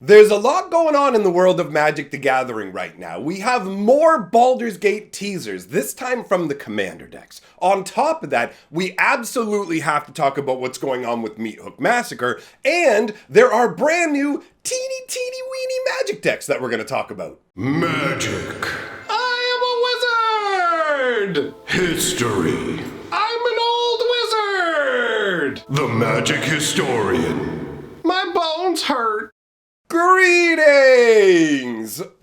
There's a lot going on in the world of Magic the Gathering right now. We have more Baldur's Gate teasers, this time from the Commander decks. On top of that, we absolutely have to talk about what's going on with Meathook Massacre, and there are brand new teeny weeny Magic decks that we're going to talk about. Magic. I am a wizard! History. I'm an old wizard! The Magic Historian. My bones hurt. Greetings!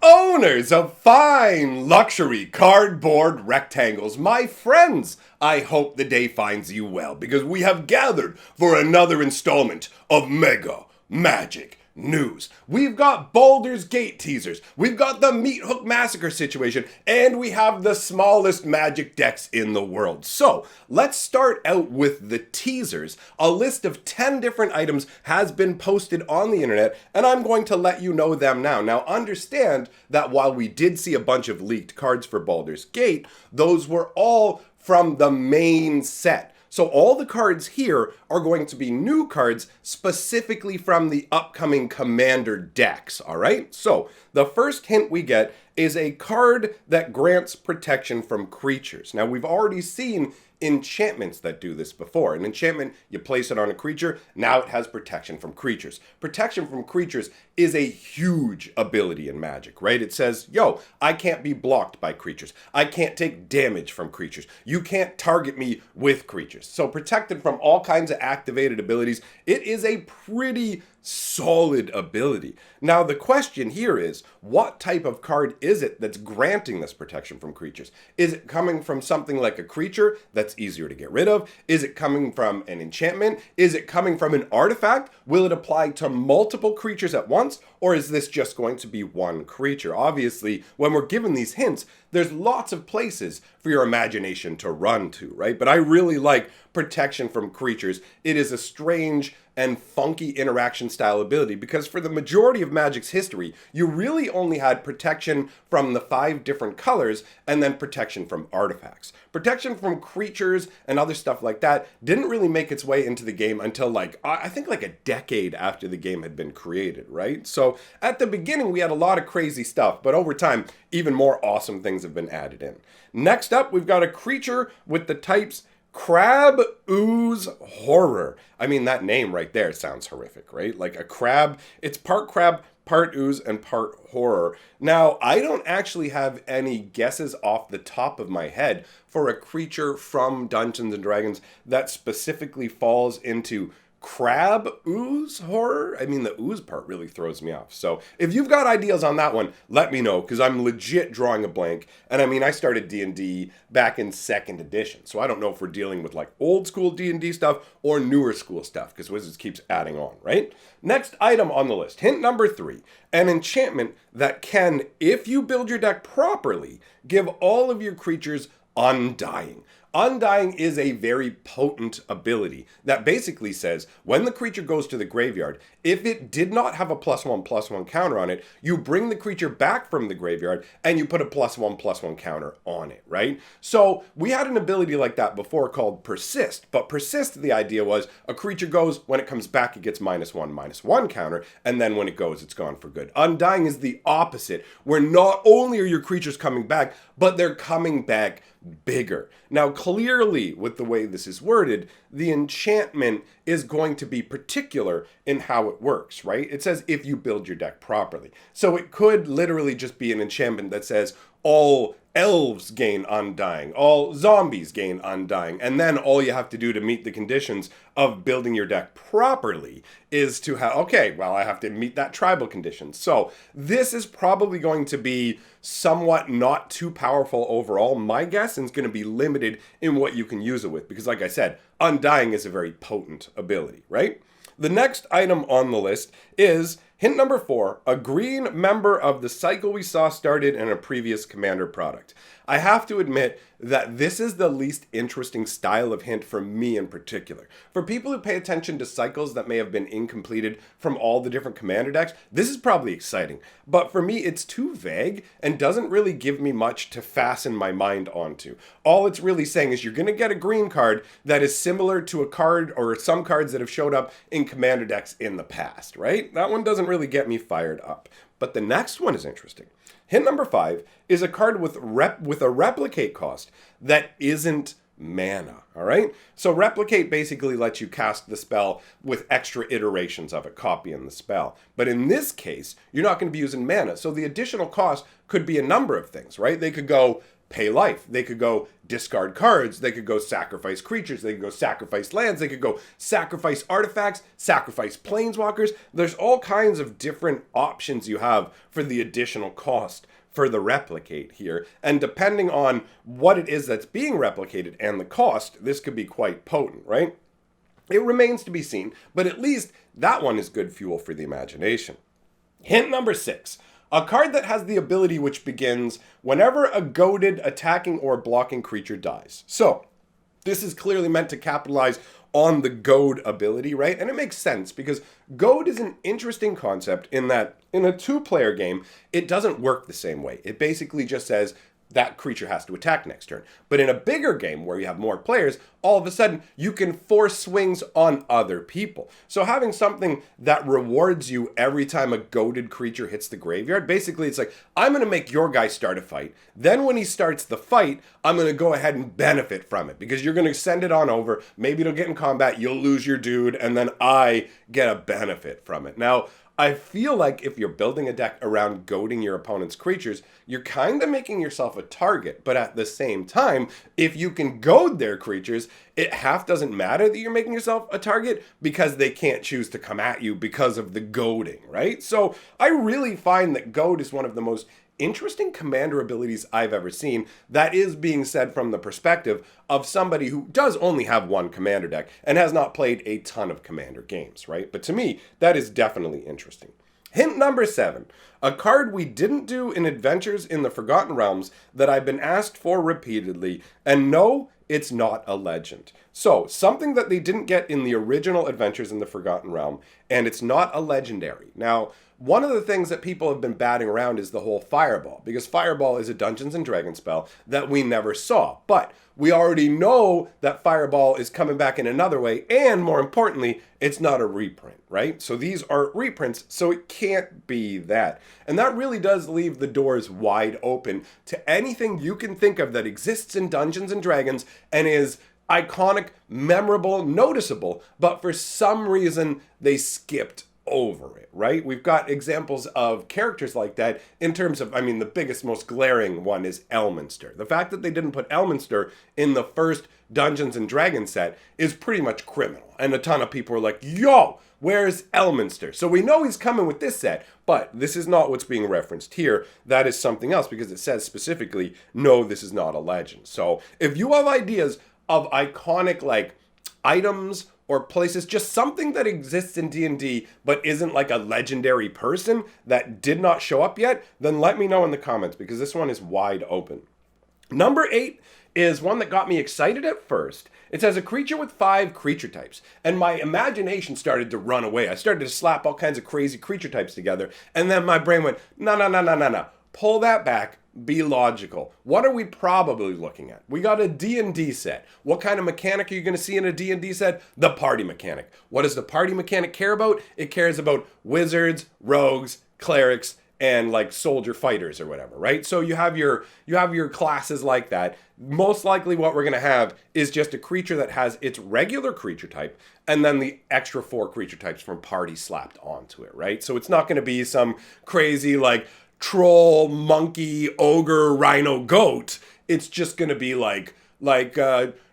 Owners of fine luxury cardboard rectangles, my friends! I hope the day finds you well because we have gathered for another installment of Mega Magic News. We've got Baldur's Gate teasers, we've got the Meathook Massacre situation, and we have the smallest Magic decks in the world. So, let's start out with the teasers. A list of 10 different items has been posted on the internet, and I'm going to let you know them now. Now, understand that while we did see a bunch of leaked cards for Baldur's Gate, those were all from the main set. So all the cards here are going to be new cards specifically from the upcoming Commander decks, all right? So the first hint we get is a card that grants protection from creatures. Now we've already seen enchantments that do this before. An enchantment, you place it on a creature, now it has protection from creatures. Protection from creatures is a huge ability in Magic, right? It says, yo, I can't be blocked by creatures. I can't take damage from creatures. You can't target me with creatures. So protected from all kinds of activated abilities, it is a pretty solid ability. Now the question here is, what type of card is it that's granting this protection from creatures? Is it coming from something like a creature that's easier to get rid of? Is it coming from an enchantment? Is it coming from an artifact? Will it apply to multiple creatures at once? Or is this just going to be one creature? Obviously, when we're given these hints, there's lots of places for your imagination to run to, right? But I really like protection from creatures. It is a strange and funky interaction style ability because for the majority of Magic's history, you really only had protection from the 5 different colors and then protection from artifacts. Protection from creatures and other stuff like that didn't really make its way into the game until I think a decade after the game had been created, right? So at the beginning, we had a lot of crazy stuff, but over time, even more awesome things have been added in. Next up, we've got a creature with the types Crab Ooze Horror. I mean, that name right there sounds horrific, right? Like a crab, it's part crab, part ooze, and part horror. Now, I don't actually have any guesses off the top of my head for a creature from Dungeons & Dragons that specifically falls into Crab Ooze Horror? I mean, the ooze part really throws me off. So if you've got ideas on that one, let me know, because I'm legit drawing a blank. And I mean, I started D&D back in 2nd edition, so I don't know if we're dealing with old school D&D stuff or newer school stuff, because Wizards keeps adding on, right? Next item on the list, hint number 3, an enchantment that can, if you build your deck properly, give all of your creatures Undying. Undying is a very potent ability that basically says when the creature goes to the graveyard, if it did not have a +1/+1 counter on it, you bring the creature back from the graveyard and you put a +1/+1 counter on it, right? So we had an ability like that before called Persist, but Persist, the idea was a creature goes, when it comes back, it gets -1/-1 counter, and then when it goes, it's gone for good. Undying is the opposite, where not only are your creatures coming back, but they're coming back bigger. Now, clearly, with the way this is worded, the enchantment is going to be particular in how it works, right? It says if you build your deck properly. So it could literally just be an enchantment that says all elves gain Undying, all zombies gain Undying, and then all you have to do to meet the conditions of building your deck properly is to have, okay, well, I have to meet that tribal condition. So this is probably going to be somewhat not too powerful overall. My guess is going to be limited in what you can use it with, because like I said, Undying is a very potent ability, right? The next item on the list is hint number 4, a green member of the cycle we saw started in a previous Commander product. I have to admit that this is the least interesting style of hint for me in particular. For people who pay attention to cycles that may have been incompleted from all the different Commander decks, this is probably exciting. But for me, it's too vague and doesn't really give me much to fasten my mind onto. All it's really saying is you're going to get a green card that is similar to a card or some cards that have showed up in Commander decks in the past, right? That one doesn't really get me fired up. But the next one is interesting. Hint number 5 is a card with a replicate cost that isn't mana, all right? So replicate basically lets you cast the spell with extra iterations of it, copying the spell. But in this case, you're not going to be using mana. So the additional cost could be a number of things, right? They could go pay life. They could go discard cards. They could go sacrifice creatures. They could go sacrifice lands. They could go sacrifice artifacts, sacrifice planeswalkers. There's all kinds of different options you have for the additional cost for the replicate here. And depending on what it is that's being replicated and the cost, this could be quite potent, right? It remains to be seen, but at least that one is good fuel for the imagination. Hint number 6. A card that has the ability which begins whenever a goaded attacking or blocking creature dies. So, this is clearly meant to capitalize on the goad ability, right? And it makes sense because goad is an interesting concept in that in a 2-player game, it doesn't work the same way. It basically just says that creature has to attack next turn. But in a bigger game where you have more players, all of a sudden you can force swings on other people. So having something that rewards you every time a goaded creature hits the graveyard, basically it's like, I'm going to make your guy start a fight. Then when he starts the fight, I'm going to go ahead and benefit from it because you're going to send it on over. Maybe it'll get in combat, you'll lose your dude, and then I get a benefit from it. Now, I feel like if you're building a deck around goading your opponent's creatures, you're kind of making yourself a target. But at the same time, if you can goad their creatures, it half doesn't matter that you're making yourself a target because they can't choose to come at you because of the goading, right? So I really find that goad is one of the most interesting commander abilities I've ever seen that is being said from the perspective of somebody who does only have one commander deck and has not played a ton of commander games, right? But to me, that is definitely interesting. Hint number 7, a card we didn't do in Adventures in the Forgotten Realms that I've been asked for repeatedly, and no, it's not a legend. So, something that they didn't get in the original Adventures in the Forgotten Realm, and it's not a legendary. Now, one of the things that people have been batting around is the whole Fireball, because Fireball is a Dungeons & Dragons spell that we never saw. But we already know that Fireball is coming back in another way, and more importantly, it's not a reprint, right? So these are reprints, so it can't be that. And that really does leave the doors wide open to anything you can think of that exists in Dungeons & Dragons and is iconic, memorable, noticeable, but for some reason they skipped over it, right? We've got examples of characters like that in terms of, the biggest, most glaring one is Elminster. The fact that they didn't put Elminster in the first Dungeons & Dragons set is pretty much criminal. And a ton of people are like, yo, where's Elminster? So we know he's coming with this set, but this is not what's being referenced here. That is something else because it says specifically, no, this is not a legend. So if you have ideas of iconic, items or places, just something that exists in D&D but isn't like a legendary person that did not show up yet, then let me know in the comments because this one is wide open. Number 8 is one that got me excited at first. It says a creature with 5 creature types, and my imagination started to run away. I started to slap all kinds of crazy creature types together, and then my brain went, no. Pull that back. Be logical. What are we probably looking at? We got a D&D set. What kind of mechanic are you going to see in a D&D set? The party mechanic. What does the party mechanic care about? It cares about wizards, rogues, clerics, and soldier fighters or whatever, right? So you have your classes like that. Most likely what we're going to have is just a creature that has its regular creature type and then the extra 4 creature types from party slapped onto it, right? So it's not going to be some crazy troll, monkey, ogre, rhino, goat. It's just going to be like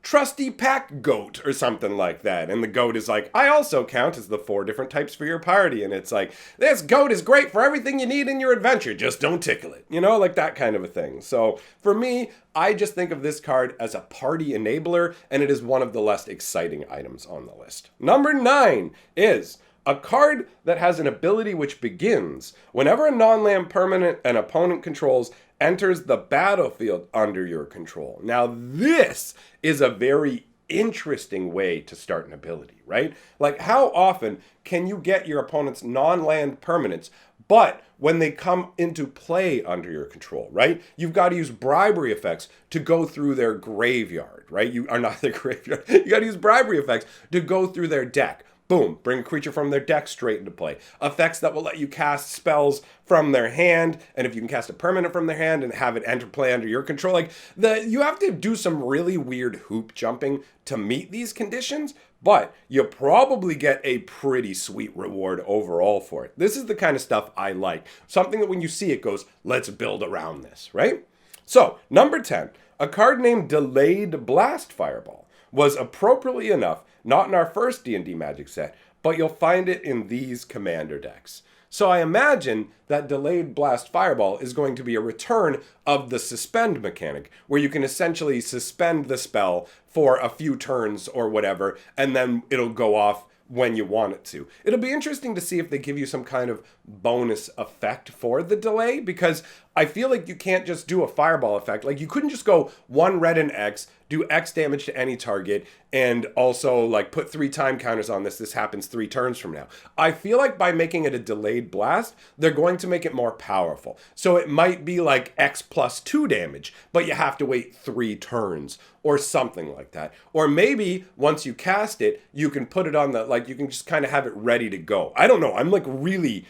trusty pack goat or something like that. And the goat is like, I also count as the 4 different types for your party. And it's like, this goat is great for everything you need in your adventure. Just don't tickle it. That kind of a thing. So for me, I just think of this card as a party enabler, and it is one of the less exciting items on the list. Number 9 is a card that has an ability which begins whenever a non-land permanent an opponent controls enters the battlefield under your control. Now, this is a very interesting way to start an ability, right? How often can you get your opponent's non-land permanents, but when they come into play under your control, right? You've got to use bribery effects to go through their graveyard, right? You are not their graveyard. You got to use bribery effects to go through their deck. Boom, bring a creature from their deck straight into play. Effects that will let you cast spells from their hand, and if you can cast a permanent from their hand and have it enter play under your control, like you have to do some really weird hoop jumping to meet these conditions, but you'll probably get a pretty sweet reward overall for it. This is the kind of stuff I like. Something that when you see it goes, let's build around this, right? So, number 10, a card named Delayed Blast Fireball was appropriately enough not in our first D&D Magic set, but you'll find it in these commander decks. So I imagine that Delayed Blast Fireball is going to be a return of the suspend mechanic, where you can essentially suspend the spell for a few turns or whatever, and then it'll go off when you want it to. It'll be interesting to see if they give you some kind of bonus effect for the delay, because I feel like you can't just do a fireball effect. Like, you couldn't just go 1 red and X, do X damage to any target, and also like put 3 time counters on this. This happens 3 turns from now. I feel like by making it a delayed blast, they're going to make it more powerful. So it might be like X plus 2 damage, but you have to wait 3 turns or something like that. Or maybe once you cast it, you can put it on the, like, you can just kind of have it ready to go. I don't know. I'm like really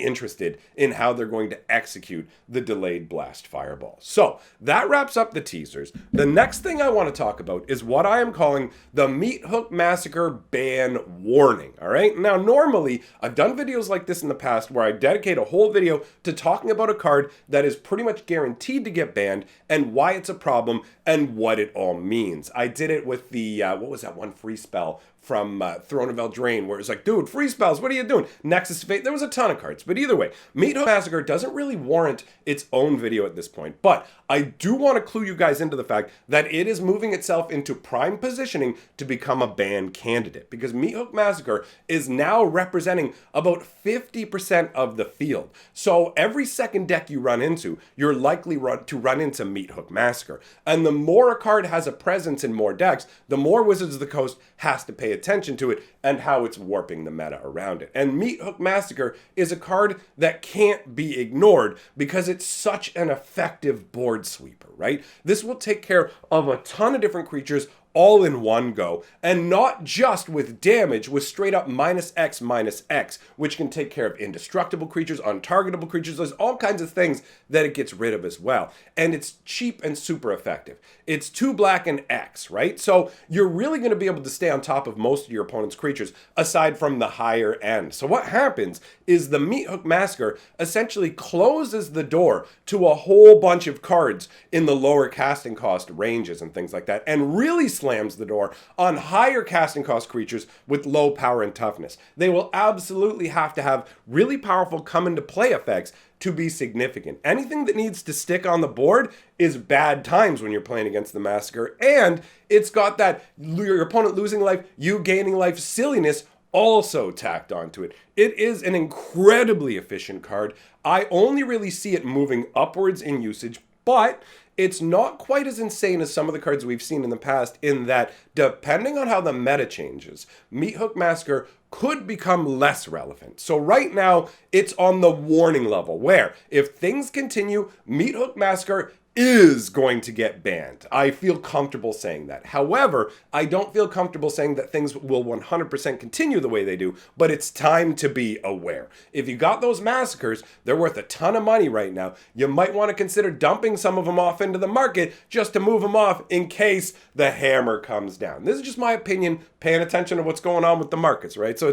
interested in how they're going to execute the Delayed Blast Fireball. So that wraps up the teasers. The next thing I want to talk about is what I am calling the Meathook Massacre ban warning. All right. Now, normally I've done videos like this in the past where I dedicate a whole video to talking about a card that is pretty much guaranteed to get banned and why it's a problem and what it all means. I did it with the, what was that one free spell from Throne of Eldraine, where it's like, dude, free spells, what are you doing? Nexus of Fate, there was a ton of cards. But either way, Meathook Massacre doesn't really warrant its own video at this point. But I do want to clue you guys into the fact that it is moving itself into prime positioning to become a ban candidate. Because Meathook Massacre is now representing about 50% of the field. So every second deck you run into, you're likely to run into Meathook Massacre. And the more a card has a presence in more decks, the more Wizards of the Coast has to pay attention to it and how it's warping the meta around it. And Meathook Massacre is a card that can't be ignored because it's such an effective board sweeper, right? This will take care of a ton of different creatures all in one go, and not just with damage, with straight up -X, which can take care of indestructible creatures, untargetable creatures. There's all kinds of things that it gets rid of as well. And it's cheap and super effective. It's 2 black and X, right? So you're really going to be able to stay on top of most of your opponent's creatures, aside from the higher end. So what happens is the Meathook Massacre essentially closes the door to a whole bunch of cards in the lower casting cost ranges and things like that, and really slams the door on higher casting cost creatures with low power and toughness. They will absolutely have to have really powerful come into play effects to be significant. Anything that needs to stick on the board is bad times when you're playing against the Massacre, and it's got that your opponent losing life, you gaining life silliness also tacked onto it. It is an incredibly efficient card. I only really see it moving upwards in usage, but it's not quite as insane as some of the cards we've seen in the past, in that depending on how the meta changes, Meathook Massacre could become less relevant. So right now, it's on the warning level, where if things continue, Meathook Massacre is going to get banned. I feel comfortable saying that. However, I don't feel comfortable saying that things will 100% continue the way they do, but it's time to be aware. If you got those massacres, they're worth a ton of money right now. You might want to consider dumping some of them off into the market just to move them off in case the hammer comes down. This is just my opinion, paying attention to what's going on with the markets, right? So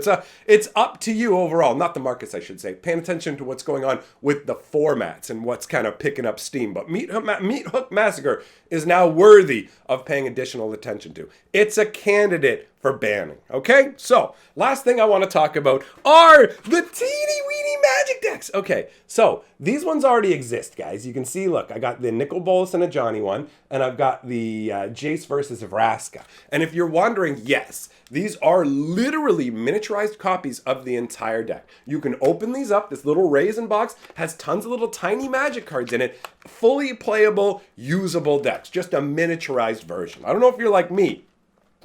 it's up to you overall, not the markets, I should say, paying attention to what's going on with the formats and what's kind of picking up steam. But Meathook Massacre is now worthy of paying additional attention to. It's a candidate for banning, okay? So, last thing I want to talk about are the teeny-weeny magic decks. Okay, so these ones already exist, guys. You can see, look, I got the Nicol Bolas and a Johnny one, and I've got the Jace versus Vraska. And if you're wondering, yes, these are literally miniaturized copies of the entire deck. You can open these up. This little raisin box has tons of little tiny magic cards in it. Fully playable, usable decks. Just a miniaturized version. I don't know if you're like me,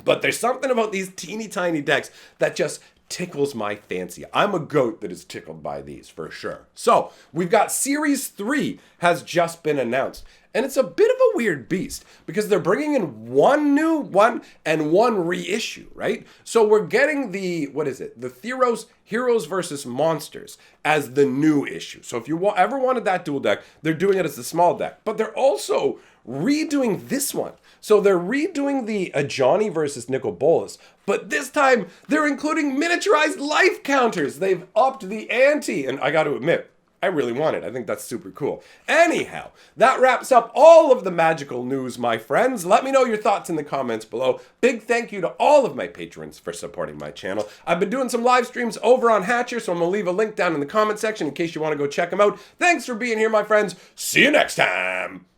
but there's something about these teeny tiny decks that just tickles my fancy. I'm a goat that is tickled by these for sure. So we've got Series 3 has just been announced. And it's a bit of a weird beast because they're bringing in one new one and one reissue, right? So we're getting the, what is it? The Theros Heroes versus Monsters as the new issue. So if you ever wanted that dual deck, they're doing it as the small deck. But they're also redoing this one. So they're redoing the Ajani versus Nicol Bolas, but this time they're including miniaturized life counters. They've upped the ante, and I got to admit, I really want it. I think that's super cool. Anyhow, that wraps up all of the magical news, my friends. Let me know your thoughts in the comments below. Big thank you to all of my patrons for supporting my channel. I've been doing some live streams over on Hatcher, so I'm going to leave a link down in the comment section in case you want to go check them out. Thanks for being here, my friends. See you next time.